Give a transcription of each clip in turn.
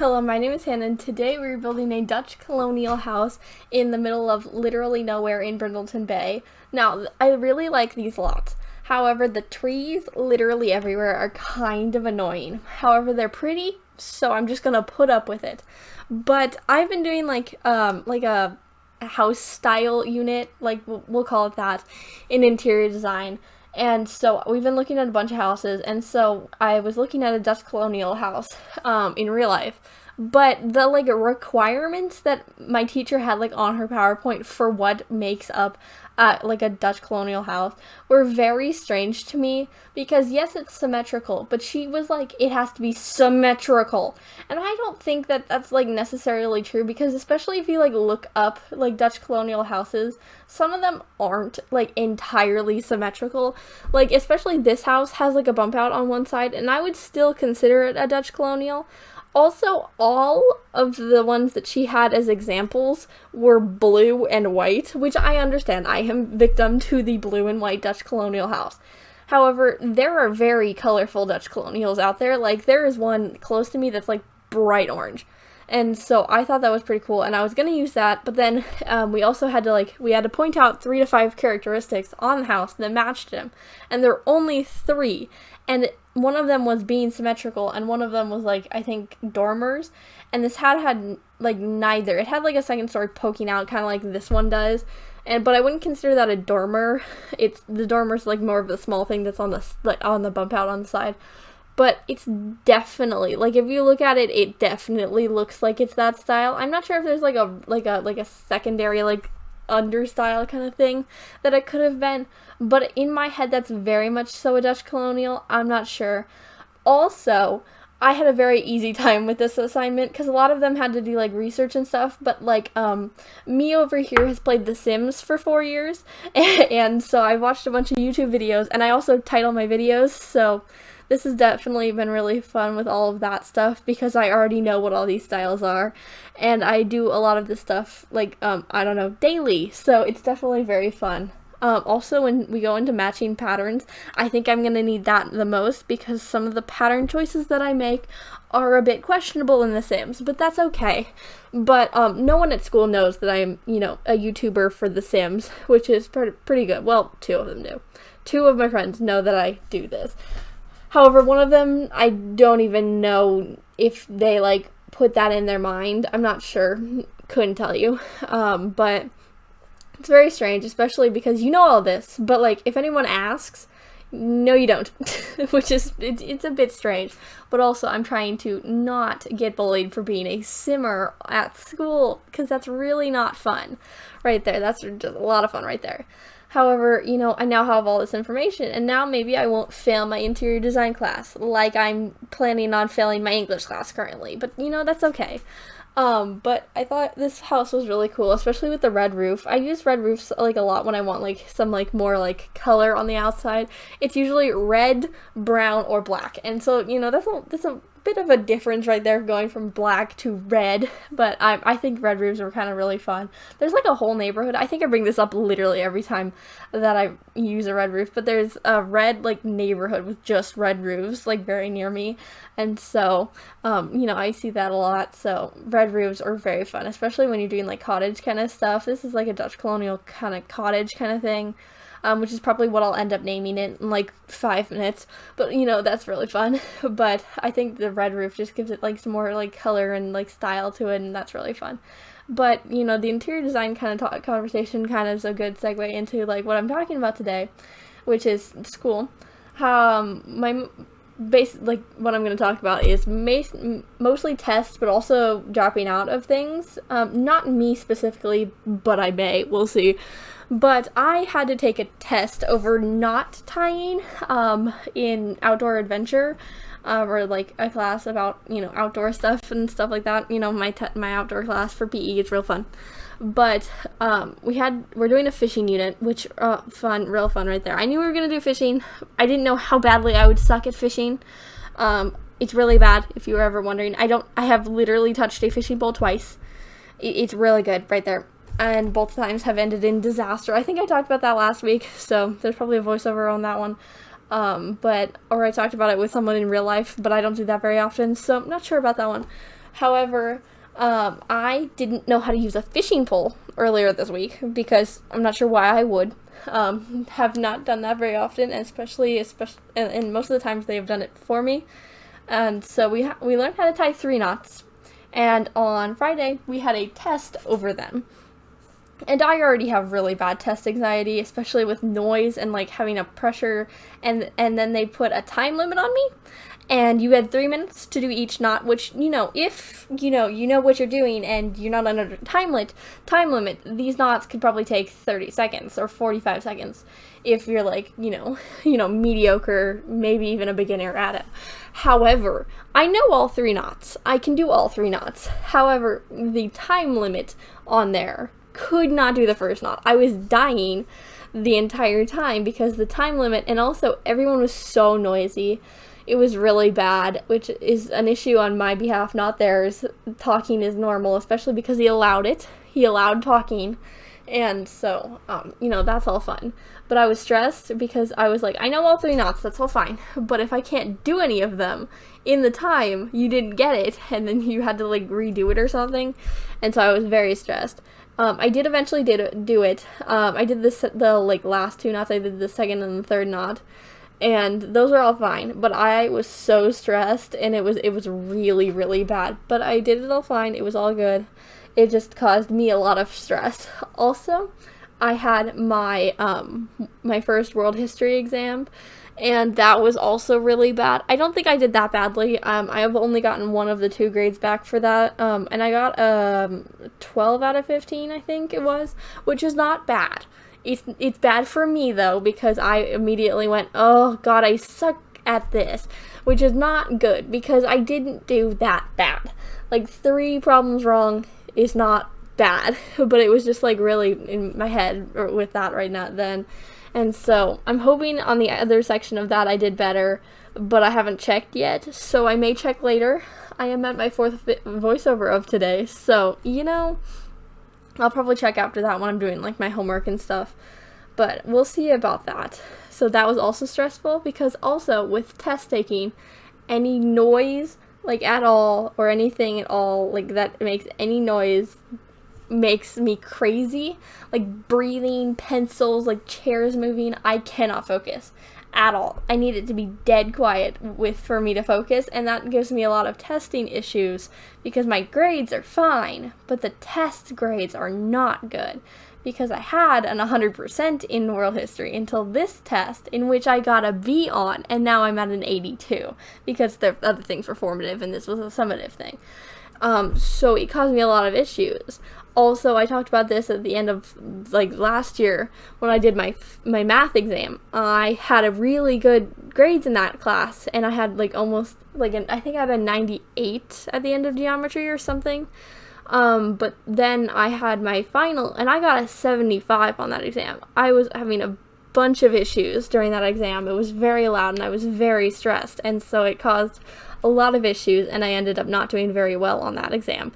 Hello, my name is Hannah, and today we're building a Dutch colonial house in the middle of literally nowhere in Brindleton Bay. Now, I really like these lots. However, the trees literally everywhere are kind of annoying. However, they're pretty, so I'm just gonna put up with it. But I've been doing like a house style unit, like we'll call it that, in interior design. And so we've been looking at a bunch of houses, and so I was looking at a Dutch colonial house in real life. But the requirements that my teacher had on her PowerPoint for what makes up a Dutch colonial house were very strange to me, because yes, it's symmetrical, but she was like, it has to be symmetrical. And I don't think that that's necessarily true, because especially if you look up Dutch colonial houses, some of them aren't entirely symmetrical. Especially this house has a bump out on one side, and I would still consider it a Dutch colonial. Also, all of the ones that she had as examples were blue and white, which I understand. I am victim to the blue and white Dutch colonial house. However, there are very colorful Dutch colonials out there. There is one close to me that's bright orange. And so I thought that was pretty cool, and I was gonna use that, but then we also had to point out 3 to 5 characteristics on the house that matched him, and there were only 3, and one of them was being symmetrical, and one of them was I think dormers, and this had neither. It had a second story poking out, kind of like this one does, but I wouldn't consider that a dormer. The dormer's more of the small thing that's on the bump out on the side. But it's definitely, if you look at it, it definitely looks like it's that style. I'm not sure if there's a secondary under style kind of thing that it could have been, but in my head that's very much so a Dutch colonial. I'm not sure. Also, I had a very easy time with this assignment because a lot of them had to do research and stuff, but me over here has played The Sims for 4 years, and so I watched a bunch of YouTube videos, and I also title my videos, so this has definitely been really fun with all of that stuff, because I already know what all these styles are, and I do a lot of this stuff, I don't know, daily, so it's definitely very fun. Also, when we go into matching patterns, I think I'm going to need that the most, because some of the pattern choices that I make are a bit questionable in The Sims, but that's okay. But no one at school knows that I'm, a YouTuber for The Sims, which is pretty good. Well, 2 of them do. 2 of my friends know that I do this. However, one of them, I don't even know if they, put that in their mind. I'm not sure. Couldn't tell you. But it's very strange, especially because you know all this, but, if anyone asks, no you don't. Which is, it's a bit strange. But also, I'm trying to not get bullied for being a simmer at school, because that's really not fun. Right there. That's just a lot of fun right there. However, I now have all this information, and now maybe I won't fail my interior design class, like I'm planning on failing my English class currently, but, that's okay. But I thought this house was really cool, especially with the red roof. I use red roofs, a lot when I want, some, more, color on the outside. It's usually red, brown, or black, and so, that's a bit of a difference right there, going from black to red, but I think red roofs are kind of really fun. There's a whole neighborhood. I think I bring this up literally every time that I use a red roof, but there's a red neighborhood with just red roofs very near me, and so I see that a lot. So red roofs are very fun, especially when you're doing cottage kind of stuff. This is a Dutch colonial kind of cottage kind of thing. Which is probably what I'll end up naming it in 5 minutes, but that's really fun. But I think the red roof just gives it some more color and style to it, and that's really fun. But the interior design kind of conversation kind of is a good segue into what I'm talking about today, which is school. My what I'm going to talk about is mostly tests, but also dropping out of things. Not me specifically, but I may. We'll see. But I had to take a test over knot tying in outdoor adventure, or a class about outdoor stuff and stuff like that. My outdoor class for PE is real fun. But we're doing a fishing unit, which real fun right there. I knew we were gonna do fishing. I didn't know how badly I would suck at fishing. It's really bad, if you were ever wondering. I have literally touched a fishing pole twice. It's really good right there. And both times have ended in disaster. I think I talked about that last week, so there's probably a voiceover on that one. Or I talked about it with someone in real life, but I don't do that very often, so I'm not sure about that one. However, I didn't know how to use a fishing pole earlier this week because I'm not sure why I would. Have not done that very often, and especially and most of the times they've done it for me. And so we learned how to tie 3 knots, and on Friday we had a test over them. And I already have really bad test anxiety, especially with noise and like having a pressure, and then they put a time limit on me. And you had 3 minutes to do each knot, which, if you know what you're doing and you're not under time limit, these knots could probably take 30 seconds or 45 seconds if you're like, mediocre, maybe even a beginner at it. However, I know all 3 knots. I can do all 3 knots. However, the time limit on there could not do the first knot. I was dying the entire time because the time limit, and also everyone was so noisy. It was really bad, which is an issue on my behalf, not theirs. Talking is normal, especially because he allowed it. He allowed talking. And so, that's all fun. But I was stressed because I was like, I know all 3 knots, that's all fine. But if I can't do any of them in the time, you didn't get it, and then you had to, like, redo it or something. And so I was very stressed. I did eventually do it. I did the last 2 knots. I did the second and the third knot. And those were all fine, but I was so stressed, and it was really, really bad. But I did it all fine. It was all good. It just caused me a lot of stress. Also, I had my my first world history exam, and that was also really bad. I don't think I did that badly. I have only gotten 1 of the 2 grades back for that, and I got 12 out of 15, I think it was, which is not bad. It's bad for me, though, because I immediately went, oh, God, I suck at this, which is not good, because I didn't do that bad. Like, 3 problems wrong is not bad, but it was just, like, really in my head with that right now then. And so, I'm hoping on the other section of that I did better, but I haven't checked yet, so I may check later. I am at my 4th voiceover of today, so, I'll probably check after that when I'm doing, like, my homework and stuff. But we'll see about that. So that was also stressful because also with test taking, any noise, like, at all, or anything at all, like, that makes any noise makes me crazy. Like, breathing, pencils, like, chairs moving, I cannot focus at all. I need it to be dead quiet for me to focus, and that gives me a lot of testing issues because my grades are fine, but the test grades are not good because I had an 100% in world history until this test, in which I got a B on, and now I'm at an 82 because the other things were formative and this was a summative thing. So it caused me a lot of issues. Also, I talked about this at the end of, like, last year when I did my math exam. I had a really good grades in that class, and I had, like, almost, like, I think I had a 98 at the end of geometry or something. But then I had my final, and I got a 75 on that exam. I was having a bunch of issues during that exam. It was very loud, and I was very stressed, and so it caused a lot of issues, and I ended up not doing very well on that exam.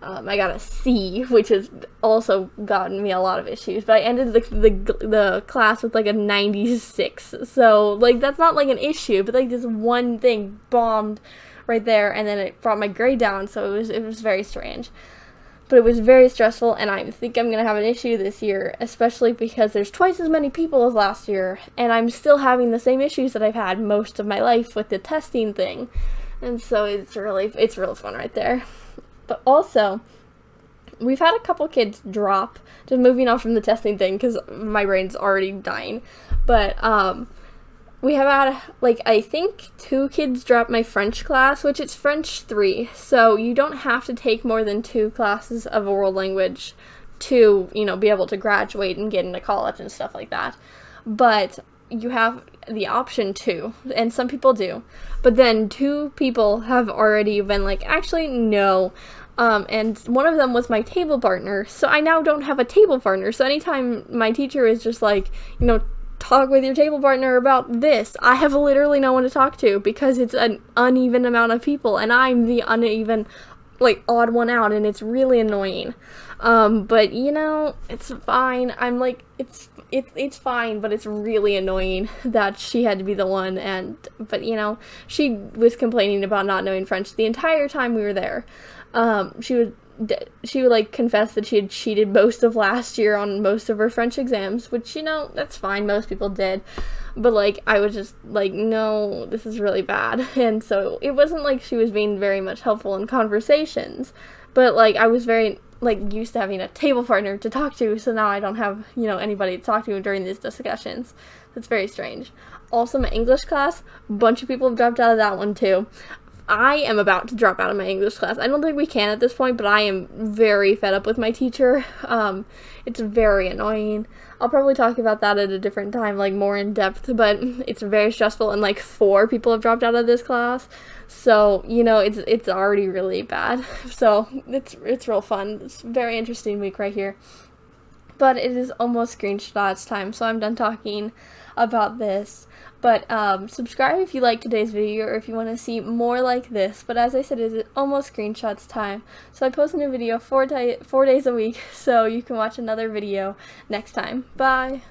I got a C, which has also gotten me a lot of issues, but I ended the class with, like, a 96, so, like, that's not, like, an issue, but, like, this one thing bombed right there, and then it brought my grade down, so it was very strange. But it was very stressful, and I think I'm going to have an issue this year, especially because there's twice as many people as last year, and I'm still having the same issues that I've had most of my life with the testing thing, and so it's real fun right there. But also, we've had a couple kids drop, just moving on from the testing thing, because my brain's already dying, but, we have had, like, I think 2 kids drop my French class, which it's French 3, so you don't have to take more than 2 classes of a world language to, be able to graduate and get into college and stuff like that. But you have the option to, and some people do. But then 2 people have already been like, actually, no. And one of them was my table partner, so I now don't have a table partner. So anytime my teacher is just like, talk with your table partner about this, I have literally no one to talk to because it's an uneven amount of people, and I'm the uneven, like, odd one out, and it's really annoying. But, it's fine. I'm like, it's fine, but it's really annoying that she had to be the one, but, she was complaining about not knowing French the entire time we were there. She would like confess that she had cheated most of last year on most of her French exams, which, you know, that's fine, most people did. But like, I was just like, no, this is really bad. And so it wasn't like she was being very much helpful in conversations, but like, I was very like used to having a table partner to talk to, so now I don't have, you know, anybody to talk to during these discussions. That's very strange. Also, my English class, a bunch of people have dropped out of that one too. I am about to drop out of my English class. I don't think we can at this point, but I am very fed up with my teacher. It's very annoying. I'll probably talk about that at a different time, like more in depth, but it's very stressful, and like 4 people have dropped out of this class. So, you know, it's already really bad. So, it's real fun. It's a very interesting week right here. But it is almost screenshots time, so I'm done talking about this. But subscribe if you like today's video or if you want to see more like this. But as I said, it is almost screenshots time. So I post a new video 4 days a week, so you can watch another video next time. Bye!